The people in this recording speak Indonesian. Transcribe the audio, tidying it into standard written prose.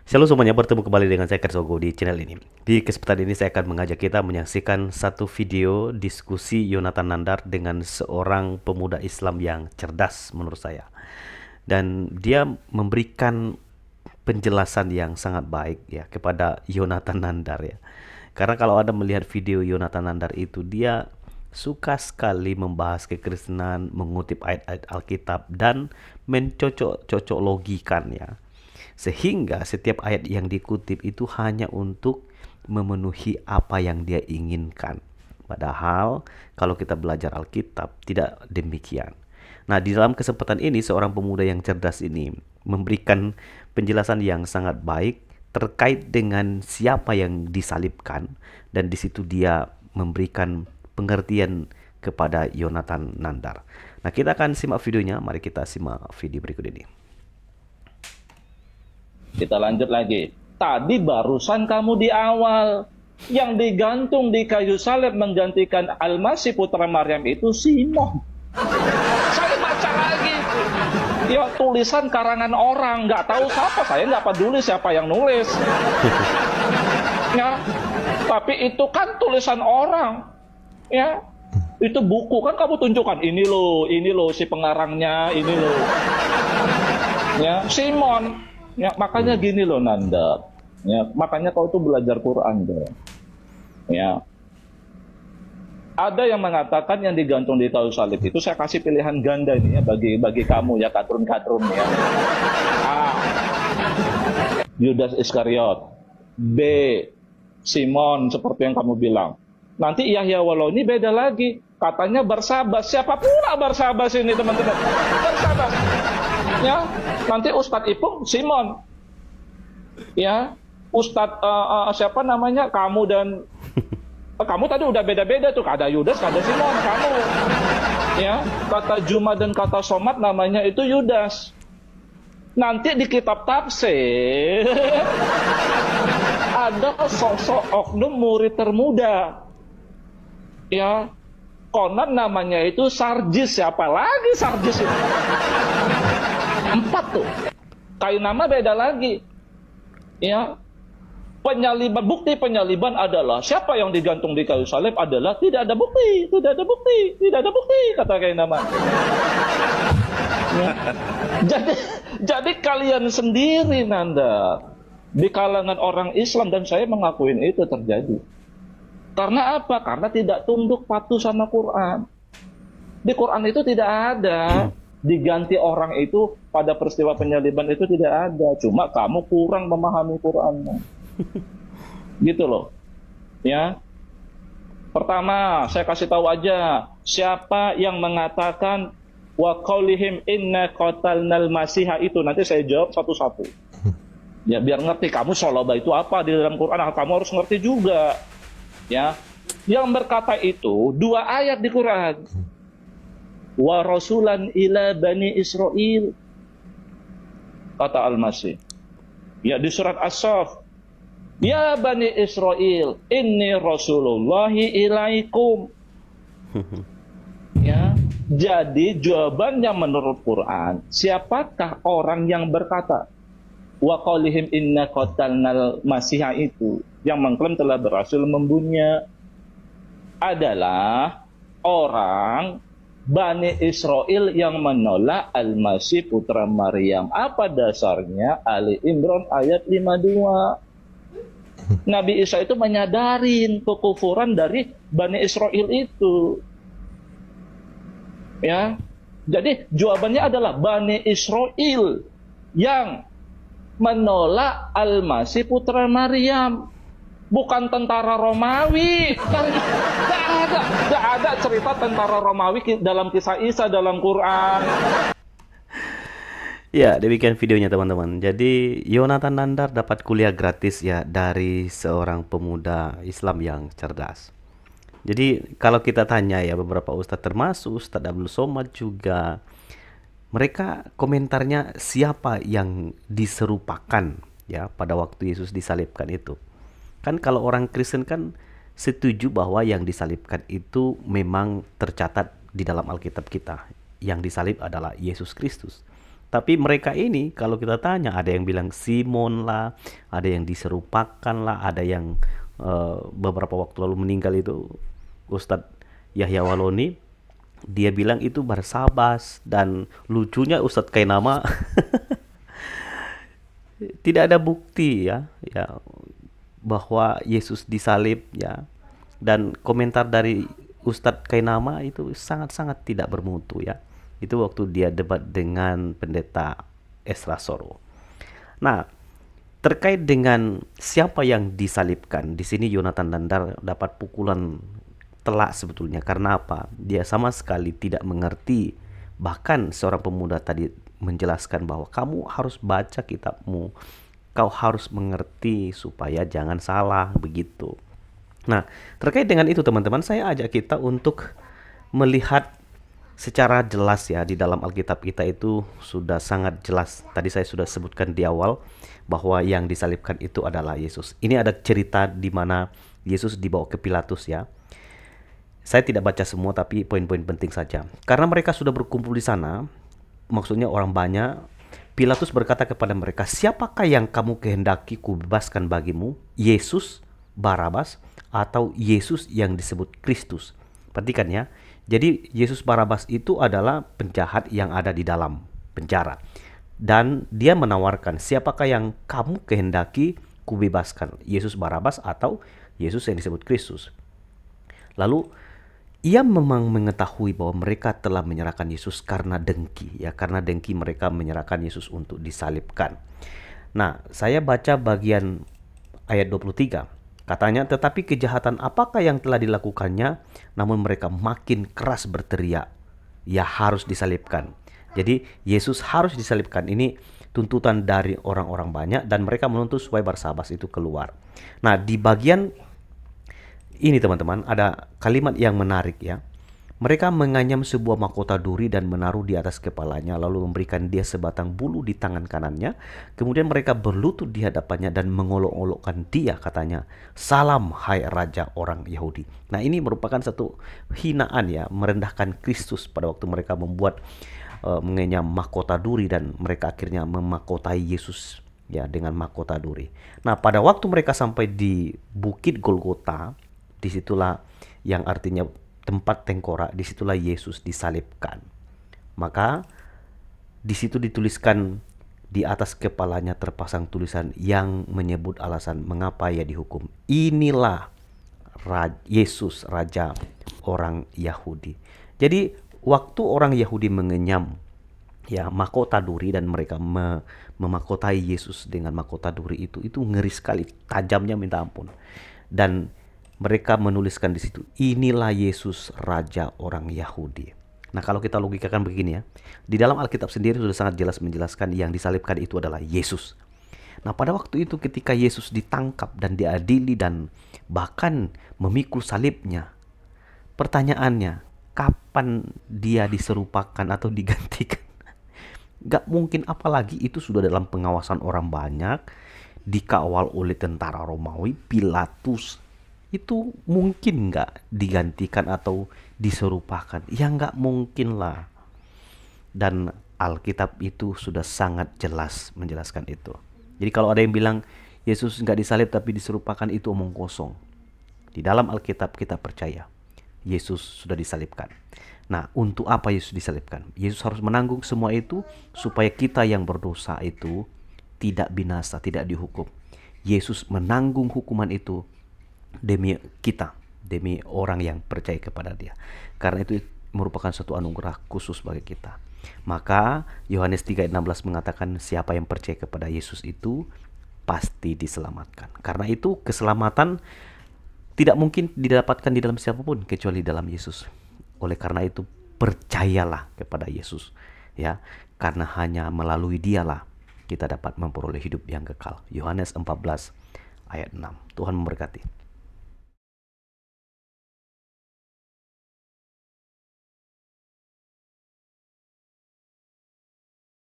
Selalu semuanya bertemu kembali dengan saya Kersogo di channel ini. Di kesempatan ini saya akan mengajak kita menyaksikan satu video diskusi Yonatan Nandar dengan seorang pemuda Islam yang cerdas menurut saya. Dan dia memberikan penjelasan yang sangat baik ya kepada Yonatan Nandar ya. Karena kalau Anda melihat video Yonatan Nandar itu, dia suka sekali membahas kekristenan, mengutip ayat-ayat Alkitab dan mencocok-cocok logikan ya. Sehingga setiap ayat yang dikutip itu hanya untuk memenuhi apa yang dia inginkan. Padahal kalau kita belajar Alkitab tidak demikian. Nah, di dalam kesempatan ini seorang pemuda yang cerdas ini memberikan penjelasan yang sangat baik terkait dengan siapa yang disalibkan, dan di situ dia memberikan pengertian kepada Yonatan Nandar. Nah, kita akan simak videonya. Mari kita simak video berikut ini. Kita lanjut lagi. Tadi barusan kamu di awal yang digantung di kayu salib menggantikan Al-Masih putra Maryam itu Simon. Saya baca lagi. Ya tulisan karangan orang, nggak tahu siapa, saya nggak peduli siapa yang nulis. Ya, tapi itu kan tulisan orang. Ya, itu buku kan kamu tunjukkan ini loh si pengarangnya, ini loh. Ya, Simon. Ya, makanya gini loh Nanda. Ya, makanya kau tuh belajar Quran deh. Ya. Ada yang mengatakan yang digantung di kayu salib itu, saya kasih pilihan ganda ini ya bagi kamu ya, kadrun-kadrun ya. A. Yudas Iskariot. B. Simon seperti yang kamu bilang. Nanti Yahya Walau ini beda lagi. Katanya Barsabas. Siapa pula Barsabas ini teman-teman? Barsabas. Ya, nanti Ustadz Ipung Simon. Ya, Ustadz siapa namanya? Kamu dan kamu tadi udah beda-beda tuh. Ada Yudas, ada Simon. Kamu. Ya, kata Juma dan kata Somad namanya itu Yudas. Nanti di kitab tafsir ada sosok oknum murid termuda. Ya, konon namanya itu Sarjis. Siapa lagi Sarjis itu? 4 tuh. Kayu nama beda lagi. Ya. Penyaliban, bukti penyaliban adalah siapa yang digantung di kayu salib adalah tidak ada bukti, tidak ada bukti, tidak ada bukti, kata kayu nama. Ya. Jadi kalian sendiri Nanda di kalangan orang Islam, dan saya mengakuin itu terjadi. Karena apa? Karena tidak tunduk patuh sama Quran. Di Quran itu tidak ada diganti orang itu pada peristiwa penyaliban, itu tidak ada. Cuma kamu kurang memahami Quran. Gitu loh. Ya. Pertama, saya kasih tahu aja, siapa yang mengatakan wa qaulihim inna qatalnal masiha itu, nanti saya jawab satu-satu. Ya, biar ngerti kamu sholaba itu apa di dalam Quran, kamu harus ngerti juga. Ya. Yang berkata itu 2 ayat di Quran. Wa rasulan ila bani Israel, kata Al-Masih. Ya, di surat As-Saff, ya bani Israel inni rasulullahi ilaikum. Ya, jadi jawabannya menurut Quran, siapakah orang yang berkata wa qaulihim inna qatalnal masiha itu, yang mengklaim telah berhasil membunuhnya, adalah orang Bani Israel yang menolak Al-Masih putra Maryam. Apa dasarnya? Ali Imran ayat 52. Nabi Isa itu menyadarin kekufuran dari Bani Israel itu. Ya. Jadi jawabannya adalah Bani Israel yang menolak Al-Masih putra Maryam. Bukan tentara Romawi. Tidak ada cerita tentara Romawi dalam kisah Isa dalam Quran. Ya, demikian videonya teman-teman. Jadi Yonatan Nandar dapat kuliah gratis ya dari seorang pemuda Islam yang cerdas. Jadi kalau kita tanya ya beberapa ustadz, termasuk Ustadz Abdul Somad juga, mereka komentarnya siapa yang diserupakan ya pada waktu Yesus disalibkan itu. Kan kalau orang Kristen kan setuju bahwa yang disalibkan itu memang tercatat di dalam Alkitab kita. Yang disalib adalah Yesus Kristus. Tapi mereka ini kalau kita tanya, ada yang bilang Simon lah, ada yang diserupakan lah, ada yang beberapa waktu lalu meninggal itu Ustadz Yahya Waloni, dia bilang itu Barsabas. Dan lucunya Ustadz Kainama tidak ada bukti ya bahwa Yesus disalib ya. Dan komentar dari Ustadz Kainama itu sangat-sangat tidak bermutu ya. Itu waktu dia debat dengan pendeta Esra Soro. Nah, terkait dengan siapa yang disalibkan, di sini Yonatan Nandar dapat pukulan telak sebetulnya. Karena apa? Dia sama sekali tidak mengerti. Bahkan seorang pemuda tadi menjelaskan bahwa kamu harus baca kitabmu, kau harus mengerti supaya jangan salah, begitu. Nah, terkait dengan itu teman-teman, saya ajak kita untuk melihat secara jelas ya, di dalam Alkitab kita itu sudah sangat jelas. Tadi saya sudah sebutkan di awal bahwa yang disalibkan itu adalah Yesus. Ini ada cerita di mana Yesus dibawa ke Pilatus ya. Saya tidak baca semua tapi poin-poin penting saja. Karena mereka sudah berkumpul di sana, maksudnya orang banyak, Pilatus berkata kepada mereka, "Siapakah yang kamu kehendaki kubebaskan bagimu? Yesus, Barabas, atau Yesus yang disebut Kristus?" Perhatikan ya. Jadi Yesus Barabas itu adalah penjahat yang ada di dalam penjara. Dan dia menawarkan, siapakah yang kamu kehendaki kubebaskan? Yesus Barabas atau Yesus yang disebut Kristus? Lalu ia memang mengetahui bahwa mereka telah menyerahkan Yesus karena dengki. Ya, karena dengki mereka menyerahkan Yesus untuk disalibkan. Nah, saya baca bagian ayat 23. Katanya, tetapi kejahatan apakah yang telah dilakukannya? Namun mereka makin keras berteriak, ya harus disalibkan. Jadi Yesus harus disalibkan. Ini tuntutan dari orang-orang banyak dan mereka menuntut supaya Barsabas itu keluar. Nah, di bagian ini teman-teman ada kalimat yang menarik ya. Mereka menganyam sebuah mahkota duri dan menaruh di atas kepalanya, lalu memberikan dia sebatang bulu di tangan kanannya. Kemudian mereka berlutut di hadapannya dan mengolok-olokkan dia, katanya, "Salam hai Raja orang Yahudi." Nah, ini merupakan satu hinaan ya, merendahkan Kristus pada waktu mereka membuat mengenyam mahkota duri dan mereka akhirnya memahkotai Yesus ya dengan mahkota duri. Nah, pada waktu mereka sampai di Bukit Golgota, disitulah yang artinya tempat tengkorak, disitulah Yesus disalibkan. Maka di situ dituliskan di atas kepalanya terpasang tulisan yang menyebut alasan mengapa ia dihukum. Inilah Yesus, Raja orang Yahudi. Jadi waktu orang Yahudi mengenyam ya mahkota duri dan mereka memahkotai Yesus dengan mahkota duri itu ngeri sekali, tajamnya minta ampun. Dan mereka menuliskan di situ, inilah Yesus Raja orang Yahudi. Nah, kalau kita logikakan begini ya, di dalam Alkitab sendiri sudah sangat jelas menjelaskan yang disalibkan itu adalah Yesus. Nah, pada waktu itu ketika Yesus ditangkap dan diadili dan bahkan memikul salibnya, pertanyaannya, kapan dia diserupakan atau digantikan? Gak mungkin, apalagi itu sudah dalam pengawasan orang banyak, dikawal oleh tentara Romawi, Pilatus. Itu mungkin nggak digantikan atau diserupakan? Ya nggak mungkin lah. Dan Alkitab itu sudah sangat jelas menjelaskan itu. Jadi kalau ada yang bilang Yesus nggak disalib tapi diserupakan, itu omong kosong. Di dalam Alkitab kita percaya Yesus sudah disalibkan. Nah, untuk apa Yesus disalibkan? Yesus harus menanggung semua itu supaya kita yang berdosa itu tidak binasa, tidak dihukum. Yesus menanggung hukuman itu demi kita, demi orang yang percaya kepada dia. Karena itu merupakan suatu anugerah khusus bagi kita. Maka Yohanes 3:16 mengatakan siapa yang percaya kepada Yesus itu pasti diselamatkan. Karena itu keselamatan tidak mungkin didapatkan di dalam siapapun kecuali dalam Yesus. Oleh karena itu percayalah kepada Yesus ya, karena hanya melalui dialah kita dapat memperoleh hidup yang kekal. Yohanes 14 ayat 6. Tuhan memberkati.